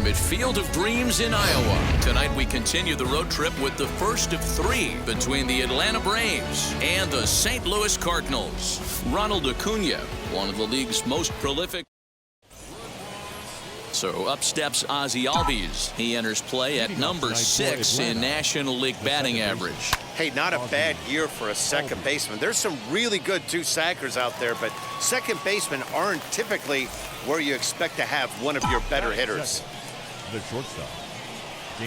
game at Field of Dreams in Iowa. Tonight we continue the road trip with the first of 3 between the Atlanta Braves and the St. Louis Cardinals. Ronald Acuna, one of the league's most prolific. So up steps Ozzie Albies. He enters play at number 6 in National League batting average. Hey, not a bad year for a second baseman. There's some really good two-sackers out there, but second basemen aren't typically where you expect to have one of your better hitters. The shortstop.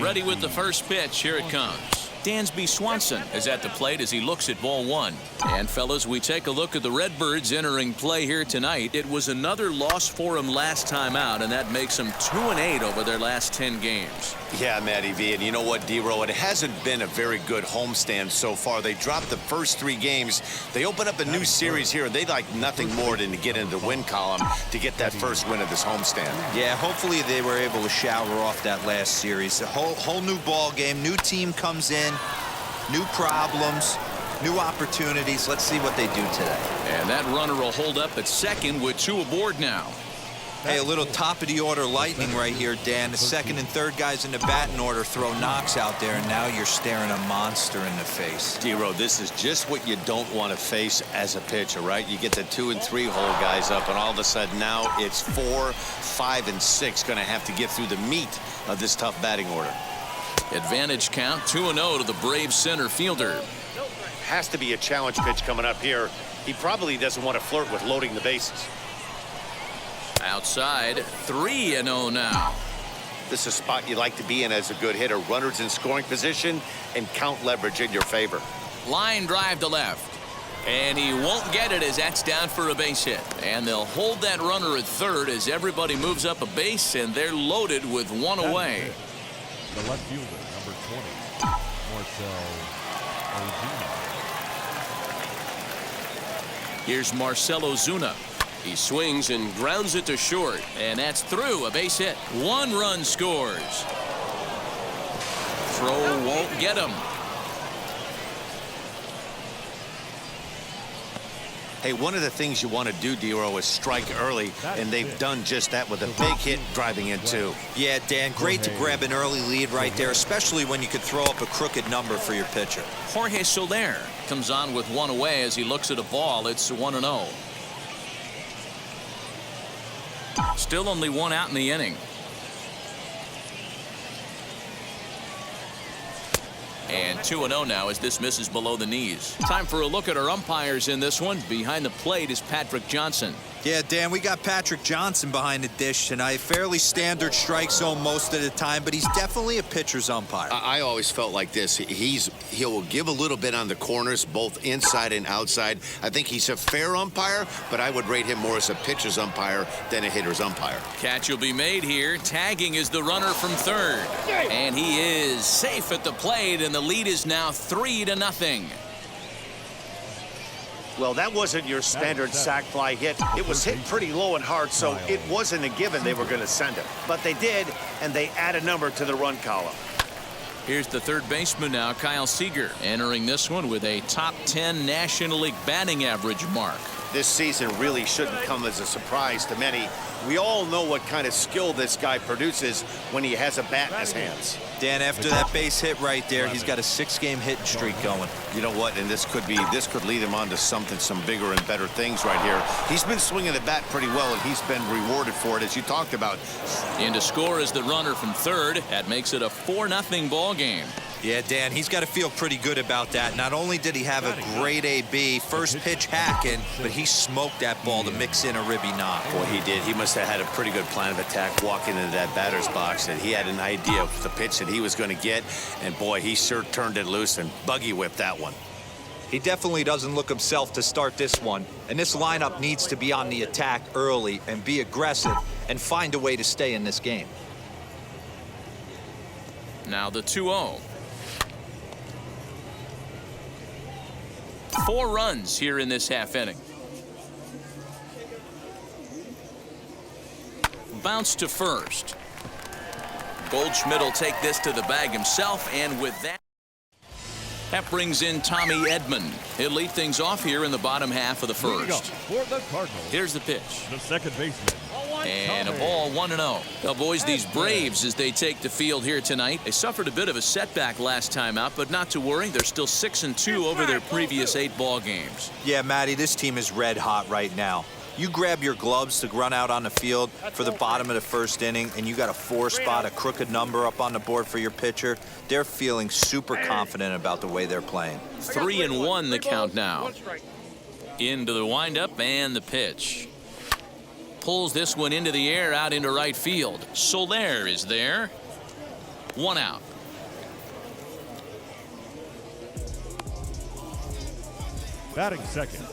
Ready with the first pitch. Here it comes. Dansby Swanson is at the plate as he looks at ball 1. And fellas, we take a look at the Redbirds entering play here tonight. It was another loss for them last time out, and that makes them 2-8 over their last 10 games. Yeah, Matty V, and you know what, D-Row, it hasn't been a very good homestand so far. They dropped the first 3 games. They open up a new series here, and they'd like nothing more than to get into the win column to get that first win of this homestand. Yeah, hopefully they were able to shower off that last series. A whole new ball game, new team comes in, new problems, new opportunities. Let's see what they do today. And that runner will hold up at second with 2 aboard now. Hey, a little top-of-the-order lightning right here, Dan. The second and third guys in the batting order throw knocks out there, and now you're staring a monster in the face. D-Row, this is just what you don't want to face as a pitcher, right? You get the 2 and 3 hole guys up, and all of a sudden now it's 4, 5, and 6 going to have to get through the meat of this tough batting order. Advantage count 2-0 to the Braves center fielder. Has to be a challenge pitch coming up here. He probably doesn't want to flirt with loading the bases. Outside, 3-0 now. This is a spot you like to be in as a good hitter. Runners in scoring position and count leverage in your favor. Line drive to left. And he won't get it as that's down for a base hit. And they'll hold that runner at third as everybody moves up a base, and they're loaded with 1 away. The left fielder, number 20, Marcell Ozuna. Here's Marcell Ozuna. He swings and grounds it to short, and that's through, a base hit. 1 run scores. Throw won't get him. Hey, one of the things you want to do, D-Row, is strike early, and they've done just that with a big hit driving in 2. Yeah, Dan, great to grab an early lead right there, especially when you could throw up a crooked number for your pitcher. Jorge Soler comes on with 1 away as he looks at a ball. It's 1-0. Still only 1 out in the inning. And 2-0 now as this misses below the knees. Time for a look at our umpires in this one. Behind the plate is Patrick Johnson. Yeah, Dan, we got Patrick Johnson behind the dish tonight. Fairly standard strike zone most of the time, but he's definitely a pitcher's umpire. I always felt like this. He'll give a little bit on the corners, both inside and outside. I think he's a fair umpire, but I would rate him more as a pitcher's umpire than a hitter's umpire. Catch will be made here. Tagging is the runner from third. And he is safe at the plate, and the lead is now 3-0. Well, that wasn't your standard sac fly hit. It was hit pretty low and hard, so it wasn't a given they were going to send it. But they did, and they add a number to the run column. Here's the third baseman now, Kyle Seeger, entering this one with a top 10 National League batting average mark. This season really shouldn't come as a surprise to many. We all know what kind of skill this guy produces when he has a bat in his hands. Dan, after that base hit right there, he's got a 6-game hitting streak going. You know what? And this could lead him on to some bigger and better things right here. He's been swinging the bat pretty well, and he's been rewarded for it, as you talked about. In to score is the runner from third. That makes it a 4-0 ball game. Yeah, Dan, he's got to feel pretty good about that. Not only did he have a great AB, first pitch hacking, but he smoked that ball to mix in a ribby knock. Boy, he did. He must have had a pretty good plan of attack walking into that batter's box, and he had an idea of the pitch that he was going to get, and boy, he sure turned it loose and buggy whipped that one. He definitely doesn't look himself to start this one, and this lineup needs to be on the attack early and be aggressive and find a way to stay in this game. Now the 2-0. 4 runs here in this half inning. Bounce to first. Goldschmidt will take this to the bag himself, and with that brings in Tommy Edmond. He'll lead things off here in the bottom half of the first. For the Cardinals, here's the pitch. the second baseman, And a ball 1-0. Well, boys, these Braves, as they take the field here tonight, they suffered a bit of a setback last time out, but not to worry. They're still 6-2 over their previous 8 ball games. Yeah, Matty, this team is red hot right now. You grab your gloves to run out on the field for the bottom of the first inning, and you got a 4-spot, a crooked number up on the board for your pitcher. They're feeling super confident about the way they're playing. 3-1 the count now. Into the windup and the pitch. Pulls this one into the air out into right field. Soler is there. 1 out. Batting second,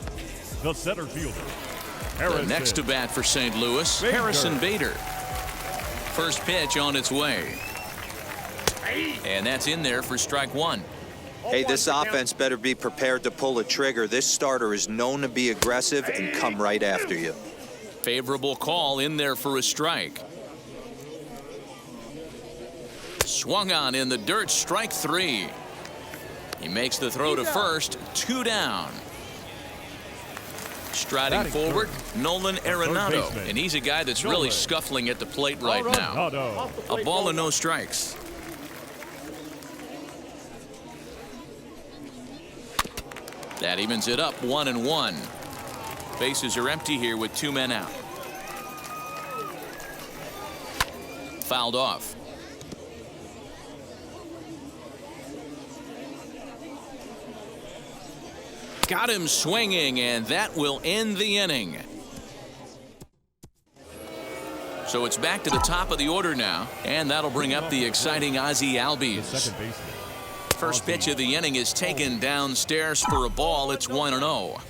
the center fielder. The next to bat for St. Louis, Harrison Bader. First pitch on its way. And that's in there for strike 1. Hey, this offense better be prepared to pull a trigger. This starter is known to be aggressive and come right after you. Favorable call in there for a strike. Swung on in the dirt, strike 3. He makes the throw to first, 2 down. Striding forward, Nolan Arenado, and he's a guy that's really scuffling at the plate right now. A ball and no strikes. That evens it up, 1-1. Bases are empty here with 2 men out. Fouled off. Got him swinging, and that will end the inning. So it's back to the top of the order now, and that'll bring up the exciting Ozzie Albies. First pitch of the inning is taken downstairs for a ball. It's 1-0.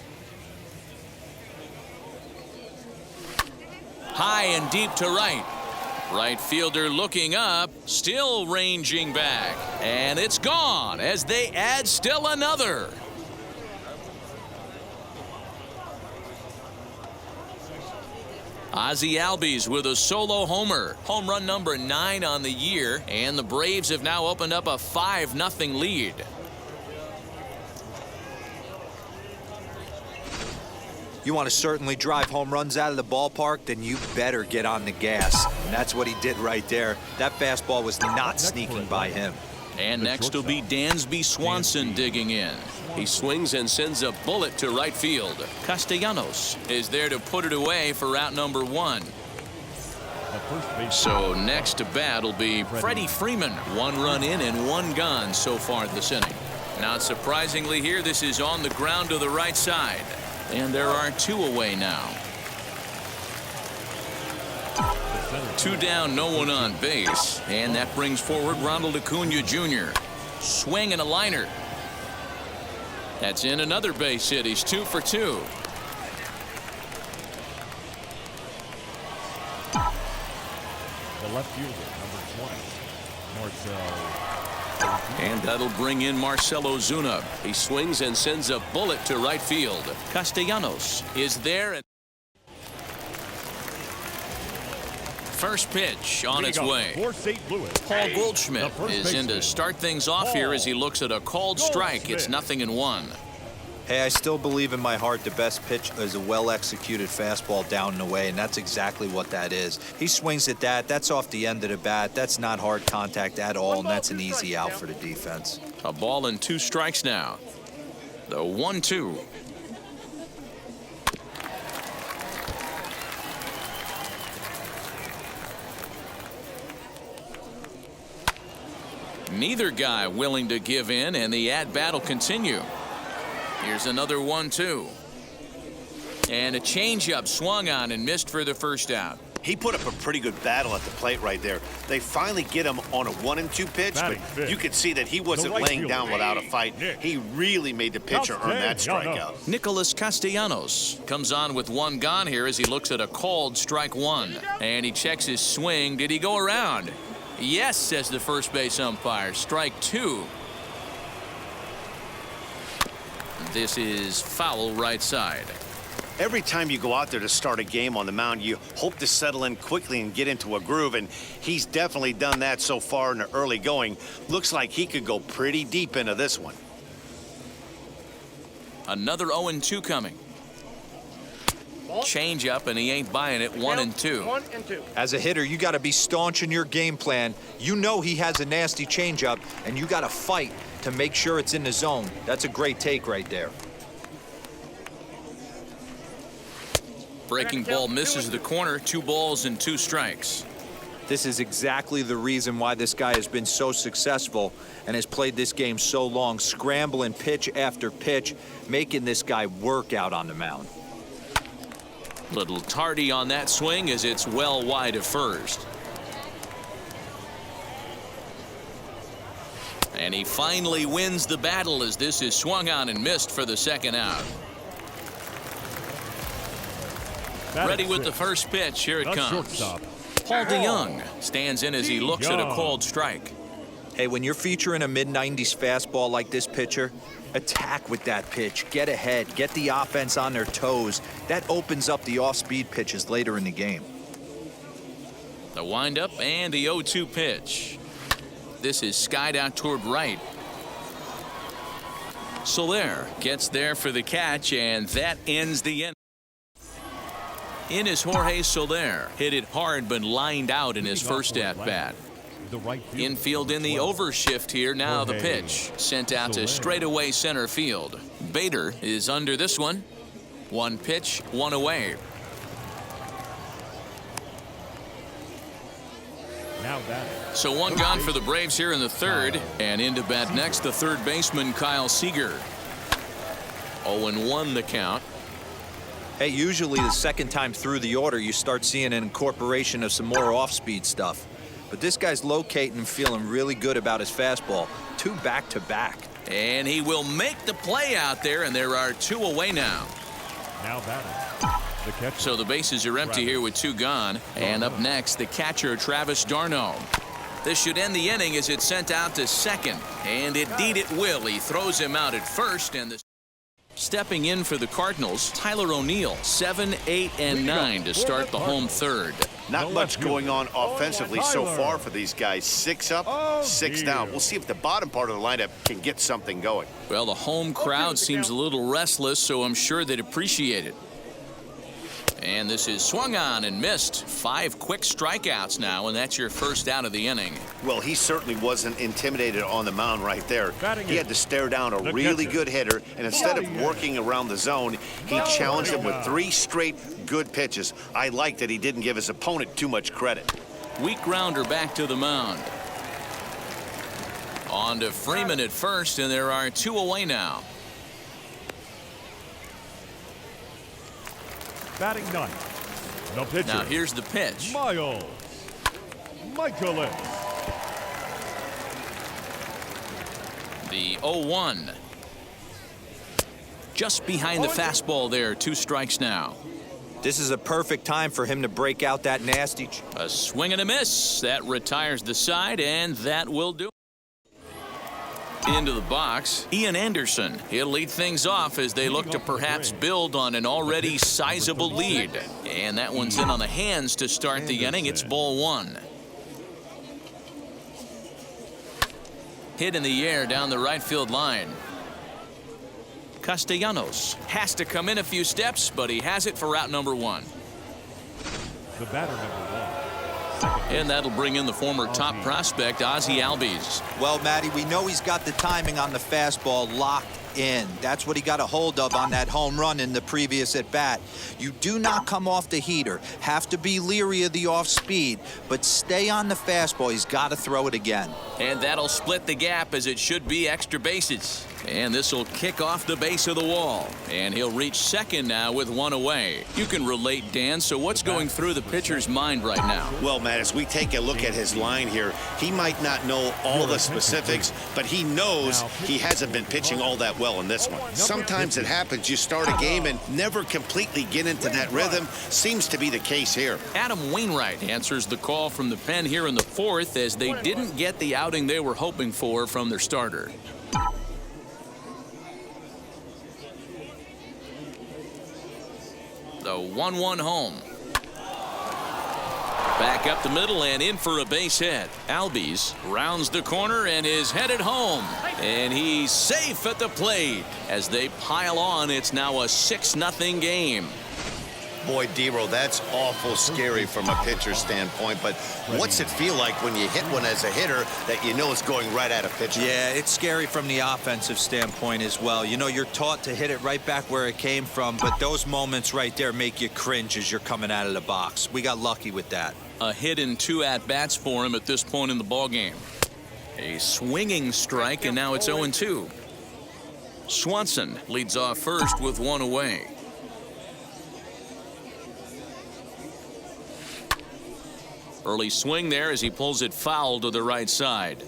High and deep to right. Right fielder looking up, still ranging back. And it's gone as they add still another. Ozzie Albies with a solo homer. Home run number 9 on the year. And the Braves have now opened up a 5-0 lead. You want to certainly drive home runs out of the ballpark, then you better get on the gas. And that's what he did right there. That fastball was not sneaking by him. And next will be Dansby Swanson digging in. He swings and sends a bullet to right field. Castellanos is there to put it away for out number 1. So next to bat will be Freddy Freeman. 1 run in and 1 gone so far this inning. Not surprisingly here, this is on the ground to the right side. And there are 2 away now. 2 down, no one on base. And that brings forward Ronald Acuna Jr. Swing and a liner. That's in another base hit. He's 2 for 2. The left fielder, number 20, Marcell. And that'll bring in Marcell Ozuna. He swings and sends a bullet to right field. Castellanos is there. First pitch on its way. Paul Goldschmidt is in to start things off here as he looks at a called strike. It's 0-1. Hey, I still believe in my heart the best pitch is a well-executed fastball down and away, and that's exactly what that is. He swings at that. That's off the end of the bat. That's not hard contact at all, and that's an easy out for the defense. A ball and 2 strikes now. The 1-2. Neither guy willing to give in, and the at-bat will continue. Here's another 1-2. And a changeup swung on and missed for the first out. He put up a pretty good battle at the plate right there. They finally get him on a 1-2 pitch, but you could see that he wasn't laying down without a fight. He really made the pitcher earn that strikeout. Nicholas Castellanos comes on with 1 gone here as he looks at a called strike 1. And he checks his swing. Did he go around? Yes, says the first base umpire. Strike 2. This is foul right side. Every time you go out there to start a game on the mound, you hope to settle in quickly and get into a groove, and he's definitely done that so far in the early going. Looks like he could go pretty deep into this one. Another 0-2 coming. Change-up, and he ain't buying it. 1-2. As a hitter, you got to be staunch in your game plan. You know he has a nasty changeup, and you got to fight to make sure it's in the zone. That's a great take right there. Breaking ball misses the corner. 2 balls and 2 strikes. This is exactly the reason why this guy has been so successful and has played this game so long, scrambling pitch after pitch, making this guy work out on the mound. Little tardy on that swing as it's well wide of first. And he finally wins the battle as this is swung on and missed for the second out. Ready with the first pitch. Here it comes. Paul DeYoung stands in as he looks at a called strike. Hey, when you're featuring a mid-90s fastball like this pitcher, attack with that pitch. Get ahead. Get the offense on their toes. That opens up the off-speed pitches later in the game. The windup and the 0-2 pitch. This is skied out toward right. Soler gets there for the catch, and that ends the inning. In is Jorge Soler. Hit it hard but lined out in his first at-bat. Infield in the overshift here. Now the pitch sent out to straightaway center field. Bader is under this one. 1 pitch, 1 away. So 1 gone for the Braves here in the third. And into bat next, the third baseman, Kyle Seeger. 0-1 the count. Hey, usually the second time through the order, you start seeing an incorporation of some more off-speed stuff. But this guy's locating and feeling really good about his fastball. 2 back-to-back. And he will make the play out there, and there are 2 away now. So the bases are empty here with 2 gone. And up next, the catcher, Travis d'Arnaud. This should end the inning as it's sent out to second. And indeed it will. He throws him out at first, and the stepping in for the Cardinals, Tyler O'Neill, 7, 8, and 9 to start the home third. Not much going on offensively so far for these guys. 6 up, 6 down. We'll see if the bottom part of the lineup can get something going. Well, the home crowd seems a little restless, so I'm sure they'd appreciate it. And this is swung on and missed. 5 quick strikeouts now, and that's your first out of the inning. Well, he certainly wasn't intimidated on the mound right there. He had to stare down a really good hitter, and instead of working around the zone, he challenged him with 3 straight good pitches. I like that he didn't give his opponent too much credit. Weak grounder back to the mound. On to Freeman at first, and there are 2 away now. Batting 9th, the pitcher. Now here's the pitch. Miles Michaelis. The 0-1. Just behind the fastball there. 2 strikes now. This is a perfect time for him to break out that nasty. A swing and a miss. That retires the side, and that will do. Into the box, Ian Anderson. He'll lead things off as they look to perhaps build on an already sizable lead. And that one's in on the hands to start the inning. It's ball 1. Hit in the air down the right field line. Castellanos has to come in a few steps, but he has it for out number 1. The batter, number 1. And that'll bring in the former top prospect, Ozzie Albies. Well, Matty, we know he's got the timing on the fastball locked in. That's what he got a hold of on that home run in the previous at-bat. You do not come off the heater. Have to be leery of the off-speed, but stay on the fastball. He's got to throw it again. And that'll split the gap as it should be extra bases. And this will kick off the base of the wall. And he'll reach second now with 1 away. You can relate, Dan, so what's going through the pitcher's mind right now? Well, Matt, as we take a look at his line here, he might not know all the specifics, but he knows he hasn't been pitching all that well in this one. Sometimes it happens. You start a game and never completely get into that rhythm. Seems to be the case here. Adam Wainwright answers the call from the pen here in the 4th as they didn't get the outing they were hoping for from their starter. The 1-1 home. Back up the middle and in for a base hit. Albies rounds the corner and is headed home. And he's safe at the plate. As they pile on, it's now a 6-0 game. Boy, Dero, that's awful scary from a pitcher standpoint, but what's it feel like when you hit one as a hitter that you know it's going right at a pitcher? Yeah, it's scary from the offensive standpoint as well. You know, you're taught to hit it right back where it came from, but those moments right there make you cringe as you're coming out of the box. We got lucky with that. A hit in 2 at-bats for him at this point in the ballgame. A swinging strike, and now it's 0-2. Swanson leads off first with 1 away. Early swing there as he pulls it foul to the right side.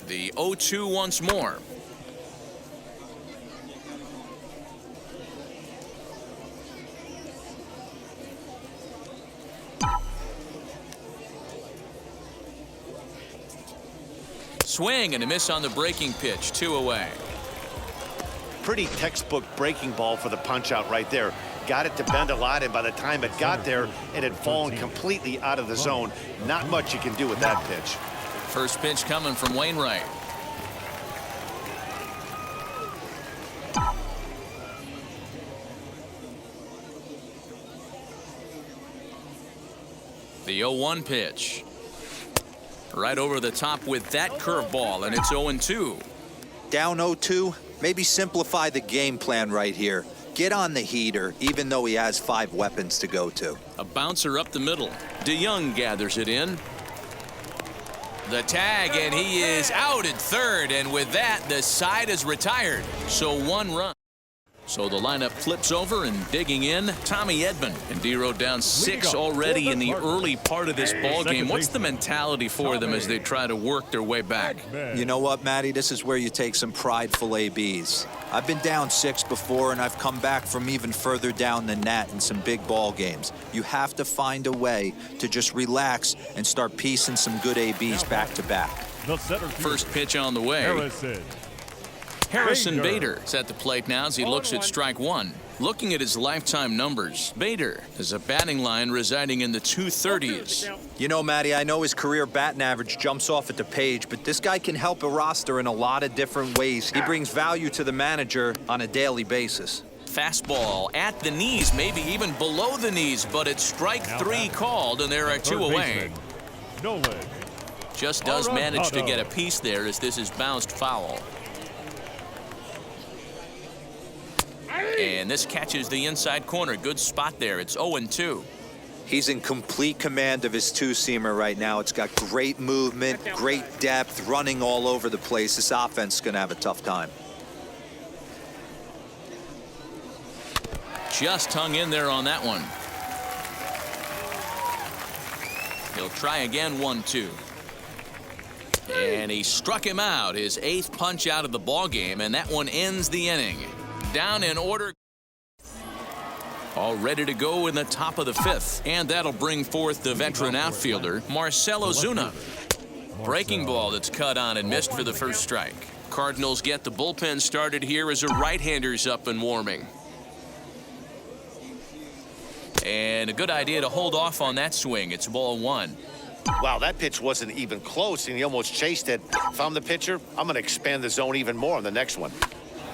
The 0-2 once more. Swing and a miss on the breaking pitch. 2 away. Pretty textbook breaking ball for the punch out right there. Got it to bend a lot, and by the time it got there, it had fallen completely out of the zone. Not much you can do with that pitch. First pitch coming from Wainwright. The 0-1 pitch. Right over the top with that curveball, and it's 0-2. Down 0-2, maybe simplify the game plan right here. Get on the heater, even though he has 5 weapons to go to. A bouncer up the middle. DeYoung gathers it in. The tag, and he is out at third, and with that, the side is retired. So 1 run. So the lineup flips over, and digging in, Tommy Edmond. And Dero down 6 already in the early part of this ball game. What's the mentality for them as they try to work their way back? You know what, Matty? This is where you take some prideful ABs. I've been down 6 before, and I've come back from even further down than that in some big ball games. You have to find a way to just relax and start piecing some good ABs back to back. First pitch on the way. Harrison Bader is at the plate now as he looks at strike 1. Looking at his lifetime numbers, Bader has a batting line residing in the 230s. You know, Matty, I know his career batting average jumps off at the page, but this guy can help a roster in a lot of different ways. He brings value to the manager on a daily basis. Fastball at the knees, maybe even below the knees, but it's strike 3 called, and there are 2 away. Just does manage to get a piece there as this is bounced foul. And this catches the inside corner. Good spot there. It's 0-2. He's in complete command of his 2-seamer right now. It's got great movement, great depth, running all over the place. This offense is going to have a tough time. Just hung in there on that one. He'll try again. 1-2. And he struck him out. His 8th punch out of the ball game, and that one ends the inning. Down in order. All ready to go in the top of the 5th. And that'll bring forth the veteran outfielder, Marcell Ozuna. Breaking ball that's cut on and missed for the first strike. Cardinals get the bullpen started here as a right-hander's up and warming. And a good idea to hold off on that swing. It's ball 1. Wow, that pitch wasn't even close, and he almost chased it. If I'm the pitcher, I'm going to expand the zone even more on the next one.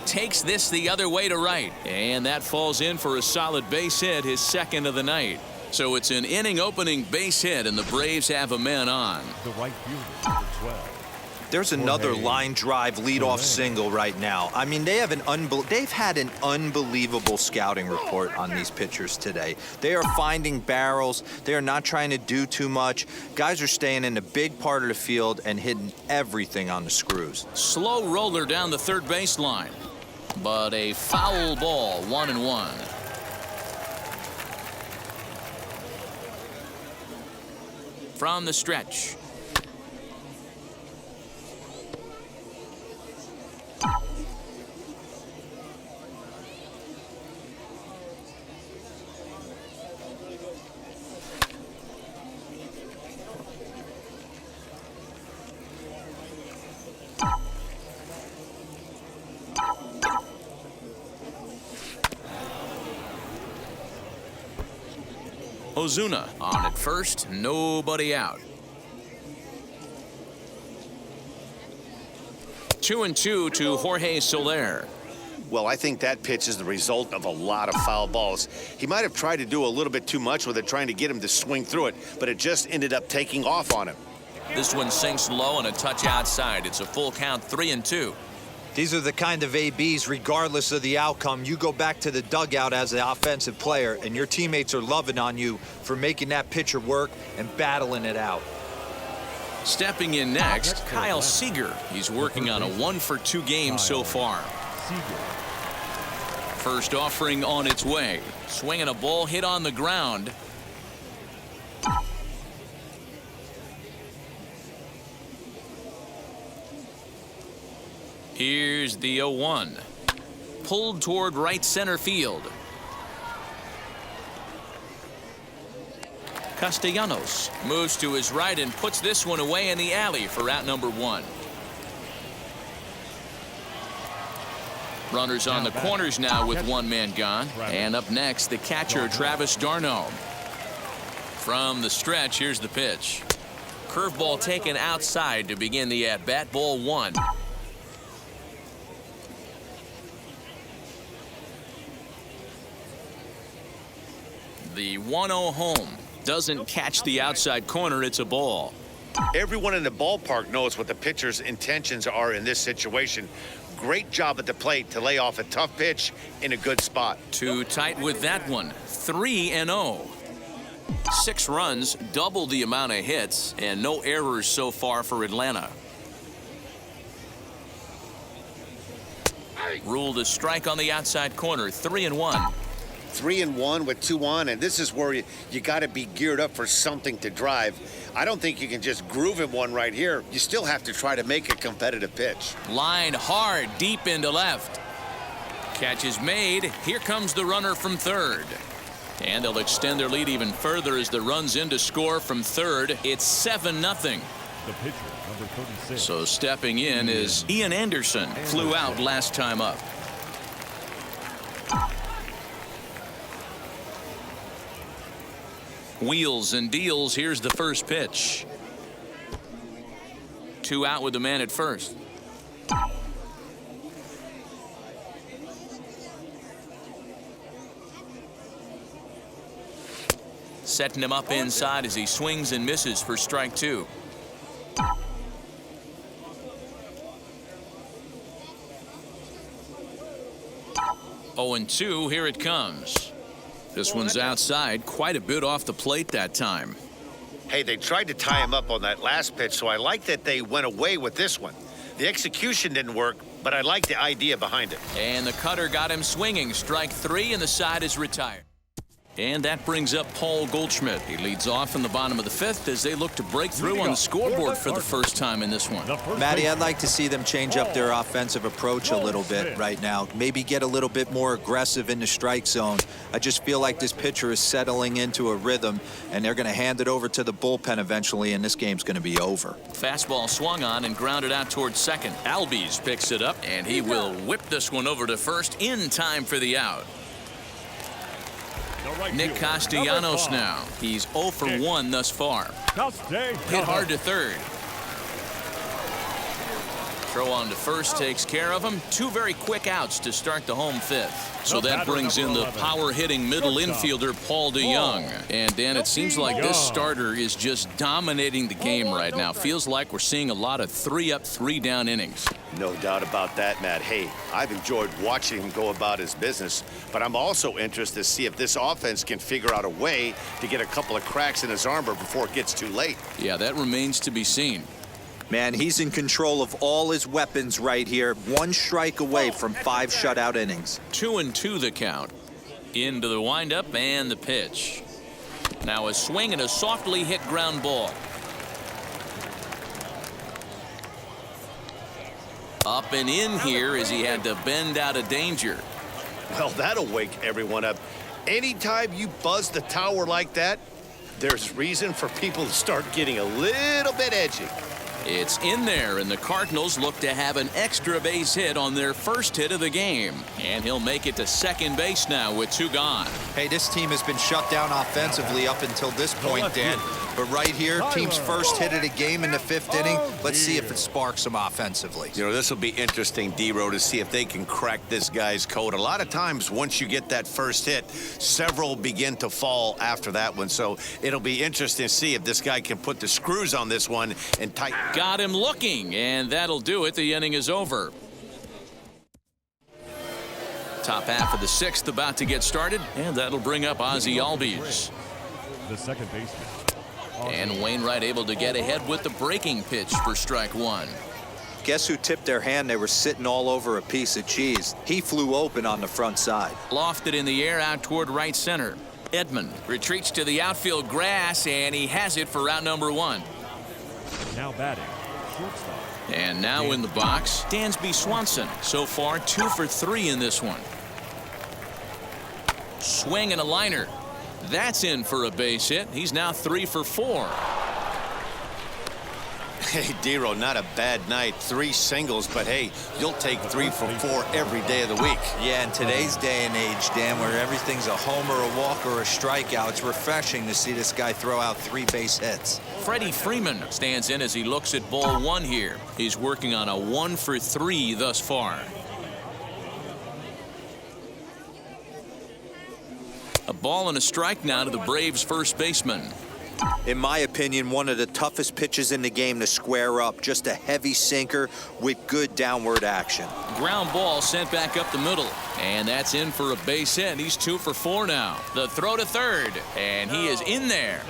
Takes this the other way to right, and that falls in for a solid base hit, his 2nd of the night. So it's an inning opening base hit, and the Braves have a man on. The right fielder, number 12. There's another line drive leadoff single right now. I mean, they've had an unbelievable scouting report on these pitchers today. They are finding barrels. They are not trying to do too much. Guys are staying in the big part of the field and hitting everything on the screws. Slow roller down the third baseline. But a foul ball, 1-1. From the stretch. Ozuna on at first, nobody out. 2-2 to Jorge Soler. Well, I think that pitch is the result of a lot of foul balls. He might have tried to do a little bit too much with it, trying to get him to swing through it, but it just ended up taking off on him. This one sinks low and a touch outside. It's a full count, 3-2. These are the kind of ABs, regardless of the outcome, you go back to the dugout as an offensive player, and your teammates are loving on you for making that pitcher work and battling it out. Stepping in next, Kyle Seeger. He's working on a 1-for-2 game so far. First offering on its way. Swinging a ball hit on the ground. Here's the 0-1. Pulled toward right center field. Castellanos moves to his right and puts this one away in the alley for out number 1. Runners on the corners now with one man gone. And up next, the catcher, Travis d'Arnaud. From the stretch, here's the pitch. Curveball taken outside to begin the at-bat. Ball 1. The 1-0 home. Doesn't catch the outside corner. It's a ball. Everyone in the ballpark knows what the pitcher's intentions are in this situation. Great job at the plate to lay off a tough pitch in a good spot. Too tight with that one. 3-0. 6 runs, double the amount of hits, and no errors so far for Atlanta. Ruled a strike on the outside corner. 3-1. 3-1 with 2 on, and this is where you got to be geared up for something to drive. I don't think you can just groove him one right here. You still have to try to make a competitive pitch. Line hard, deep into left. Catch is made. Here comes the runner from third. And they'll extend their lead even further as the runs in to score from third. It's 7-0. The pitcher, number 36. So stepping in is Ian Anderson. Flew out last time up. Wheels and deals. Here's the first pitch. 2 out with the man at first. Setting him up inside as he swings and misses for strike 2. Oh, and 2. Here it comes. This one's outside, quite a bit off the plate that time. Hey, they tried to tie him up on that last pitch, so I like that they went away with this one. The execution didn't work, but I like the idea behind it. And the cutter got him swinging. Strike 3, and the side is retired. And that brings up Paul Goldschmidt. He leads off in the bottom of the 5th as they look to break through on the scoreboard for the first time in this one. Matty, I'd like to see them change up their offensive approach a little bit right now. Maybe get a little bit more aggressive in the strike zone. I just feel like this pitcher is settling into a rhythm, and they're going to hand it over to the bullpen eventually, and this game's going to be over. Fastball swung on and grounded out towards second. Albies picks it up, and he will whip this one over to first in time for the out. Nick Castellanos now. He's 0 for 1 thus far. Hit hard to third. Throw on to first takes care of him. 2 very quick outs to start the home 5th. So that brings in the power-hitting middle infielder, Paul DeYoung. And, Dan, it seems like this starter is just dominating the game right now. Feels like we're seeing a lot of 3-up, 3-down innings. No doubt about that, Matt. Hey, I've enjoyed watching him go about his business, but I'm also interested to see if this offense can figure out a way to get a couple of cracks in his armor before it gets too late. Yeah, that remains to be seen. Man, he's in control of all his weapons right here. 1 strike away from 5 shutout innings. 2-2 the count. Into the windup and the pitch. Now a swing and a softly hit ground ball. Up and in here as he had to bend out of danger. Well, that'll wake everyone up. Anytime you buzz the tower like that, there's reason for people to start getting a little bit edgy. It's in there, and the Cardinals look to have an extra base hit on their first hit of the game. And he'll make it to second base now with 2 gone. Hey, this team has been shut down offensively up until this point, Dan. But right here, team's first hit of the game in the 5th inning. Let's see if it sparks them offensively. You know, this will be interesting, D-Row, to see if they can crack this guy's code. A lot of times, once you get that first hit, several begin to fall after that one. So it'll be interesting to see if this guy can put the screws on this one and tighten. Got him looking, and that'll do it. The inning is over. Top half of the 6th about to get started, and that'll bring up Ozzie Albies. The second baseman. And Wainwright able to get ahead with the breaking pitch for strike 1. Guess who tipped their hand? They were sitting all over a piece of cheese. He flew open on the front side. Lofted in the air out toward right center. Edmond retreats to the outfield grass, and he has it for out number 1. Now batting, shortstop. And now in the box, Dansby Swanson. So far, 2 for 3 in this one. Swing and a liner. That's in for a base hit. He's now 3 for 4. Hey, D-Row, not a bad night. 3 singles, but hey, you'll take 3 for 4 every day of the week. Yeah, in today's day and age, Dan, where everything's a homer, a walk, or a strikeout, it's refreshing to see this guy throw out 3 base hits. Freddy Freeman stands in as he looks at ball 1 here. He's working on a 1 for 3 thus far. A ball and a strike now to the Braves' first baseman. In my opinion, one of the toughest pitches in the game to square up. Just a heavy sinker with good downward action. Ground ball sent back up the middle. And that's in for a base hit. He's 2 for 4 now. The throw to third. And he is in there.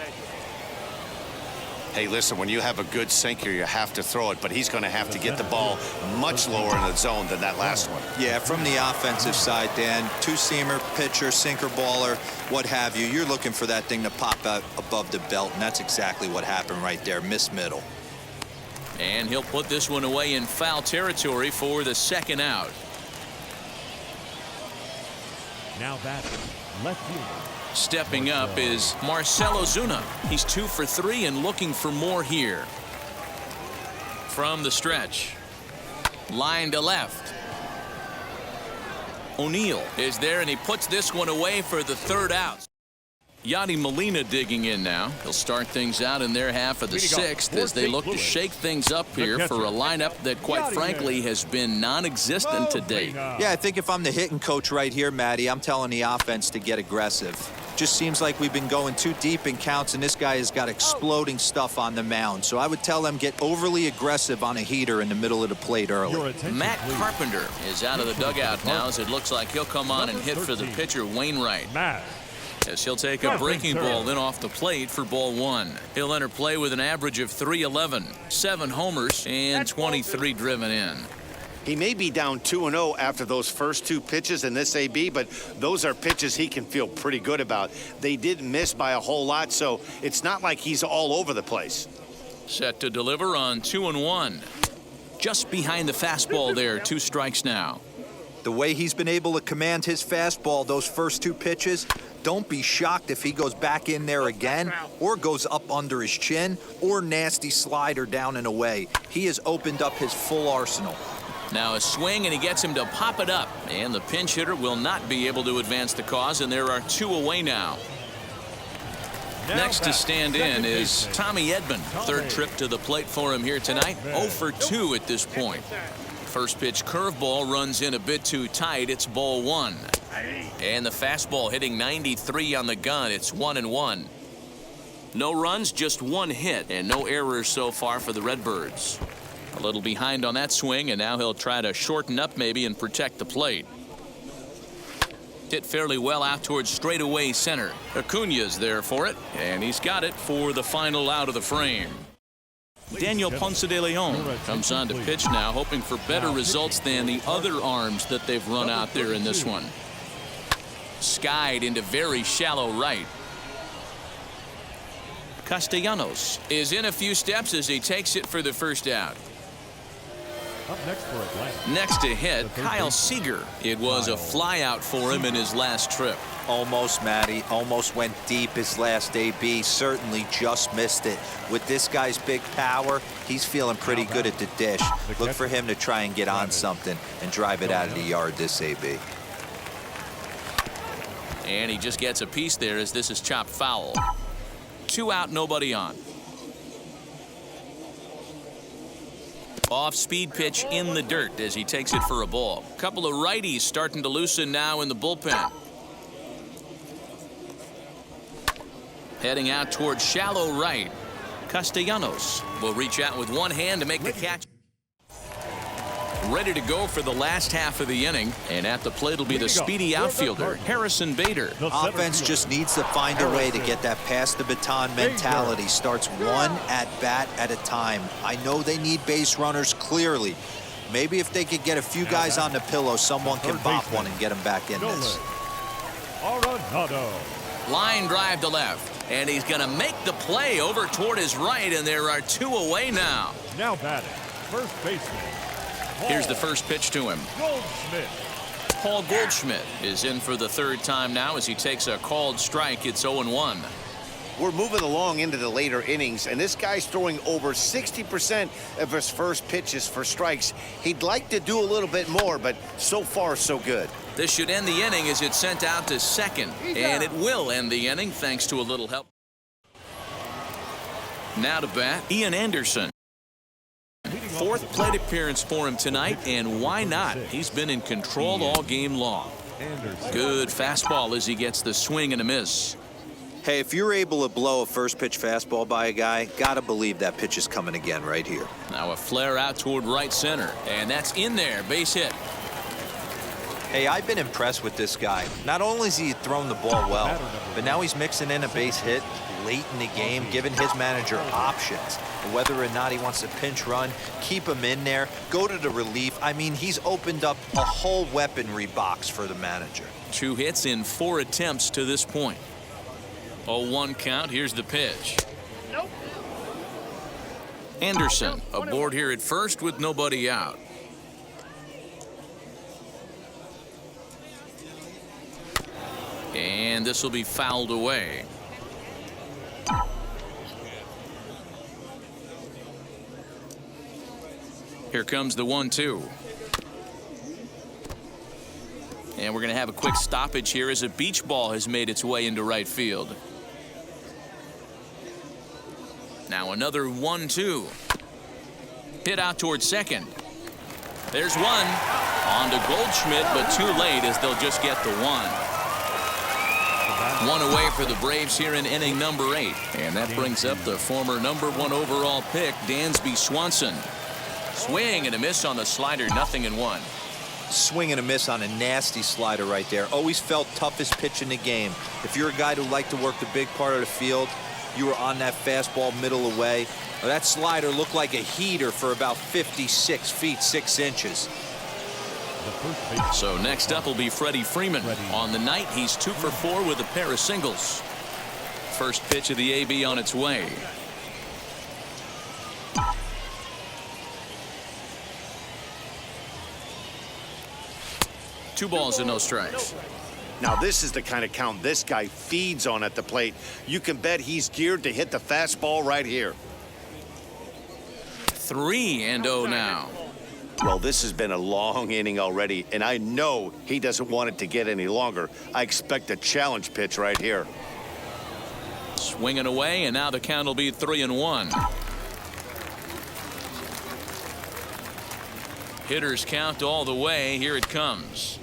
Hey, listen, when you have a good sinker, you have to throw it, but he's going to have to get the ball much lower in the zone than that last one. Yeah, from the offensive side, Dan, 2-seamer, pitcher, sinker baller, what have you, you're looking for that thing to pop out above the belt, and that's exactly what happened right there. Miss middle. And he'll put this one away in foul territory for the second out. Now batting, left fielder. Stepping up is Marcell Ozuna. He's 2 for 3 and looking for more here. From the stretch. Line to left. O'Neill is there, and he puts this one away for the 3rd out. Yadi Molina digging in now. He'll start things out in their half of the 6th as they look to shake things up here for a lineup that, quite frankly, has been non-existent to date. Yeah, I think if I'm the hitting coach right here, Matty, I'm telling the offense to get aggressive. Just seems like we've been going too deep in counts, and this guy has got exploding stuff on the mound. So I would tell them get overly aggressive on a heater in the middle of the plate early. Matt Carpenter is out of the dugout now as it looks like he'll come on and hit for the pitcher, Wainwright. As he'll take a breaking ball then off the plate for ball 1. He'll enter play with an average of .311, 7 homers, and 23 driven in. He may be down 2-0 after those first 2 pitches in this AB, but those are pitches he can feel pretty good about. They didn't miss by a whole lot, so it's not like he's all over the place. Set to deliver on 2-1. Just behind the fastball there, 2 strikes now. The way he's been able to command his fastball those first 2 pitches, don't be shocked if he goes back in there again or goes up under his chin or nasty slider down and away. He has opened up his full arsenal. Now a swing, and he gets him to pop it up. And the pinch hitter will not be able to advance the cause, and there are 2 away now. Next to stand in is Tommy Edmond. 3rd trip to the plate for him here tonight. 0 for 2 at this point. First pitch curveball runs in a bit too tight. It's ball 1. And the fastball hitting 93 on the gun. It's 1-1. No runs, just 1 hit, and no errors so far for the Redbirds. A little behind on that swing, and now he'll try to shorten up maybe and protect the plate. Hit fairly well out towards straightaway center. Acuna's there for it, and he's got it for the final out of the frame. Daniel Ponce de Leon comes on to pitch now, hoping for better results than the other arms that they've run out there in this one. Skied into very shallow right. Castellanos is in a few steps as he takes it for the first out. Up next for Atlanta. Next to hit, Kyle Seeger. It was a flyout for him in his last trip. Almost, Matty. Almost went deep his last AB. Certainly just missed it. With this guy's big power, he's feeling pretty good at the dish. Look for him to try and get on something and drive it out of the yard this AB. And he just gets a piece there as this is chopped foul. 2 out, nobody on. Off-speed pitch in the dirt as he takes it for a ball. Couple of righties starting to loosen now in the bullpen. Heading out towards shallow right. Castellanos will reach out with one hand to make the catch. Ready to go for the last half of the inning. And at the plate will be the speedy outfielder, Harrison Bader. Offense just needs to find a way to get that pass the baton mentality. Starts one at bat at a time. I know they need base runners clearly. Maybe if they could get a few guys on the pillow, someone can bop one and get them back in this. Line drive to left. And he's going to make the play over toward his right, and there are 2 away now. Now batting, first baseman. Here's the first pitch to him. Goldschmidt. Paul Goldschmidt is in for the 3rd time now as he takes a called strike. It's 0-1. We're moving along into the later innings, and this guy's throwing over 60% of his first pitches for strikes. He'd like to do a little bit more, but so far, so good. This should end the inning as it's sent out to second, and it will end the inning thanks to a little help. Now to bat, Ian Anderson. 4th plate appearance for him tonight, and why not? He's been in control all game long. Good fastball as he gets the swing and a miss. Hey, if you're able to blow a first pitch fastball by a guy, gotta believe that pitch is coming again right here. Now a flare out toward right center, and that's in there, base hit. Hey, I've been impressed with this guy. Not only has he thrown the ball well, but now he's mixing in a base hit late in the game, giving his manager options. Whether or not he wants to pinch run, keep him in there, go to the relief. I mean, he's opened up a whole weaponry box for the manager. 2 hits in 4 attempts to this point. 0-1 count. Here's the pitch. Nope. Anderson aboard here at first with nobody out. And this will be fouled away. Here comes the 1-2. And we're going to have a quick stoppage here as a beach ball has made its way into right field. Now another 1-2. Hit out towards second. There's one. On to Goldschmidt, but too late as they'll just get the 1. 1 away for the Braves here in inning number 8. And that brings up the former #1 overall pick, Dansby Swanson. Swing and a miss on the slider, 0-1. Swing and a miss on a nasty slider right there. Always felt toughest pitch in the game. If you're a guy who liked to work the big part of the field, you were on that fastball middle away. Well, that slider looked like a heater for about 56 feet 6 inches. So next up will be Freddy Freeman. On the night, he's 2 for 4 with a pair of singles. First pitch of the AB on its way. Two balls and no strikes. Now this is the kind of count this guy feeds on at the plate. You can bet he's geared to hit the fastball right here. 3-0 now. Well, this has been a long inning already, and I know he doesn't want it to get any longer. I expect a challenge pitch right here. Swinging away, and now the count will be 3-1. Hitters count all the way. Here it comes.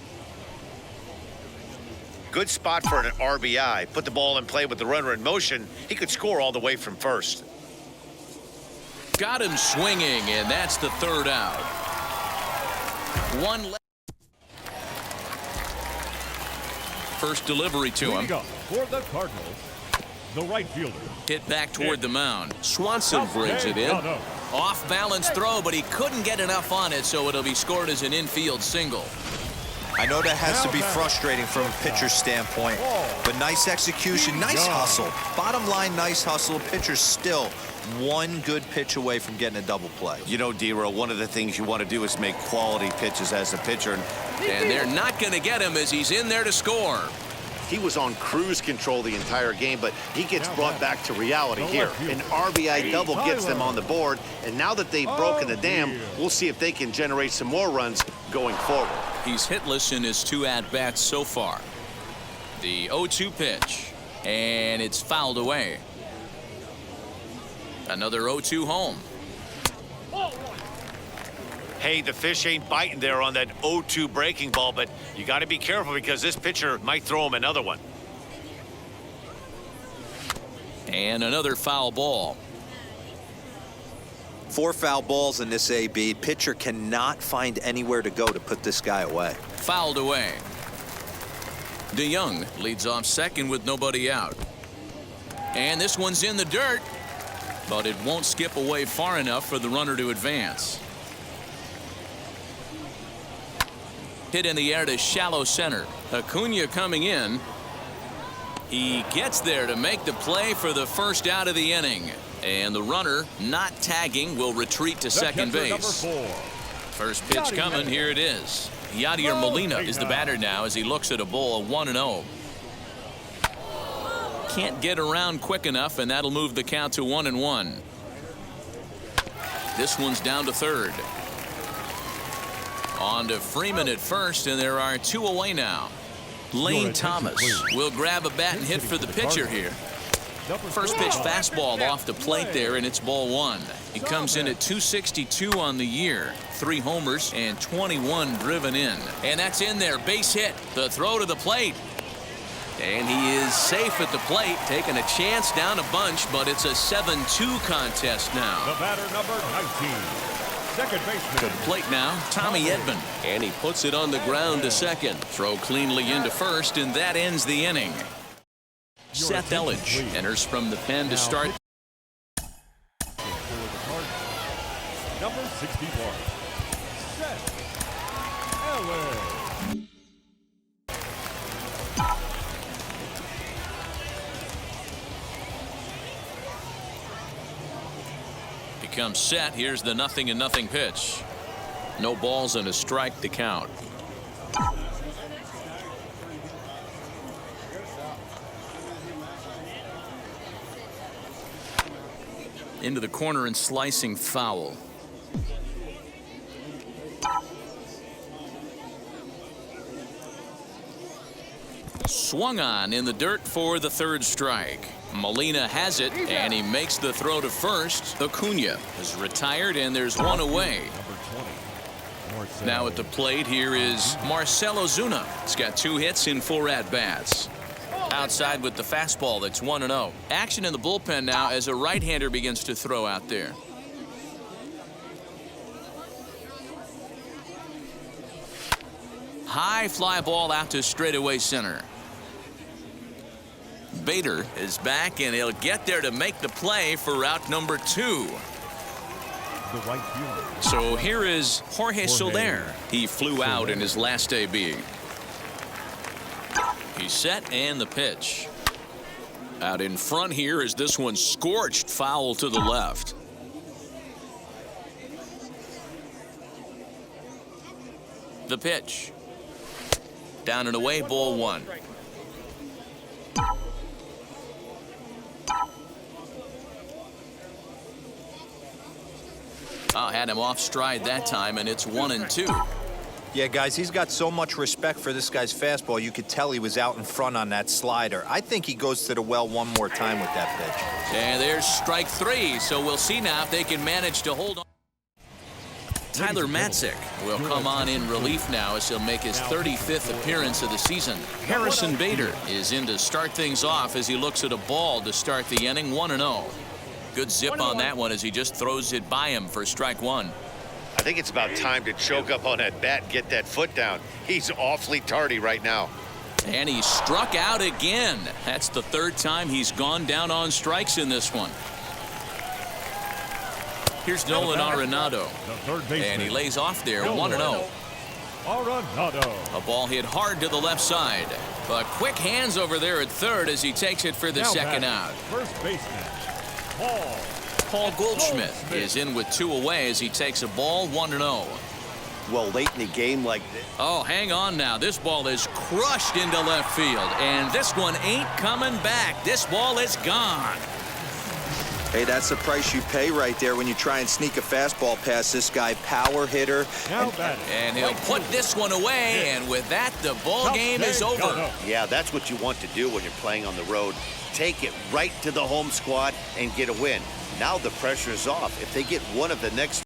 Good spot for an RBI. Put the ball in play with the runner in motion. He could score all the way from first. Got him swinging, and that's the 3rd out. One left. First delivery to him. For the Cardinals, the right fielder. Hit back toward the mound. Swanson brings it in. Off balance throw, but he couldn't get enough on it, so it'll be scored as an infield single. I know that has to be frustrating from a pitcher's standpoint, but nice execution, nice hustle. Bottom line, nice hustle. Pitcher's still one good pitch away from getting a double play. You know, D-Row, one of the things you want to do is make quality pitches as a pitcher. And they're not going to get him as he's in there to score. he was on cruise control the entire game, but he gets brought back to reality here. An RBI double gets them on the board, and now that they've broken the dam, we'll see if they can generate some more runs going forward. He's hitless in his 2 at-bats so far. The 0-2 pitch, and it's fouled away. Another 0-2 home. Hey, the fish ain't biting there on that 0-2 breaking ball, but you got to be careful because this pitcher might throw him another one. And another foul ball. 4 foul balls in this AB. Pitcher cannot find anywhere to go to put this guy away. Fouled away. DeYoung leads off second with nobody out. And this one's in the dirt, but it won't skip away far enough for the runner to advance. Hit in the air to shallow center. Acuna coming in. He gets there to make the play for the first out of the inning. And the runner, not tagging, will retreat to second base. First pitch coming. Here it is. Yadier Molina is the batter now as he looks at a ball of 1-0. Can't get around quick enough, and that'll move the count to 1-1. This one's down to third. On to Freeman at first, and there are 2 away now. Lane Thomas will grab a bat and hit for the pitcher here. First pitch fastball off the plate there, and it's ball 1. He comes in at 262 on the year, 3 homers and 21 driven in. And that's in there, base hit. The throw to the plate. And he is safe at the plate, taking a chance down a bunch, but it's a 7-2 contest now. The batter, number 19, second baseman. To the plate now, Tommy Edmond. And he puts it on the ground to second. Throw cleanly into first, and that ends the inning. Seth Elledge enters from the pen to start. Number 61, Seth Elledge. He comes set. Here's the 0-0 pitch. No balls and a strike to count. Into the corner and slicing foul. Swung on in the dirt for the 3rd strike. Molina has it, and he makes the throw to first. Acuna is retired, and there's 1 away. Now at the plate, here is Marcell Ozuna. He's got 2 hits in 4 at-bats. Outside with the fastball, that's 1-0. Action in the bullpen now as a right-hander begins to throw out there. High fly ball out to straightaway center. Bader is back, and he'll get there to make the play for route number 2. So here is Jorge Soler. He flew out in his last AB. He's set, and the pitch. Out in front here is this one scorched foul to the left. The pitch. Down and away, ball 1. Had him off stride that time, and it's 1-2. Yeah, guys, he's got so much respect for this guy's fastball. You could tell he was out in front on that slider. I think he goes to the well one more time with that pitch. And there's strike 3, so we'll see now if they can manage to hold on. Tyler Matzik will come on in relief now as he'll make his 35th appearance of the season. Harrison Bader is in to start things off as he looks at a ball to start the inning. 1-0. Good zip on that one as he just throws it by him for strike 1. I think it's about time to choke up on that bat and get that foot down. He's awfully tardy right now. And he struck out again. That's the 3rd time he's gone down on strikes in this one. Here's Nolan Arenado. And he lays off there. 1-0. Arenado. A ball hit hard to the left side. But quick hands over there at third as he takes it for the second out. First baseman, Paul Goldschmidt is in with 2 away as he takes a ball. 1-0. Well, late in the game like this. Oh, hang on now. This ball is crushed into left field, and this one ain't coming back. This ball is gone. Hey, that's the price you pay right there when you try and sneak a fastball past this guy. Power hitter. And he'll put this one away, and with that, the ball game is over. Yeah, that's what you want to do when you're playing on the road. Take it right to the home squad and get a win. Now the pressure's off. If they get one of the next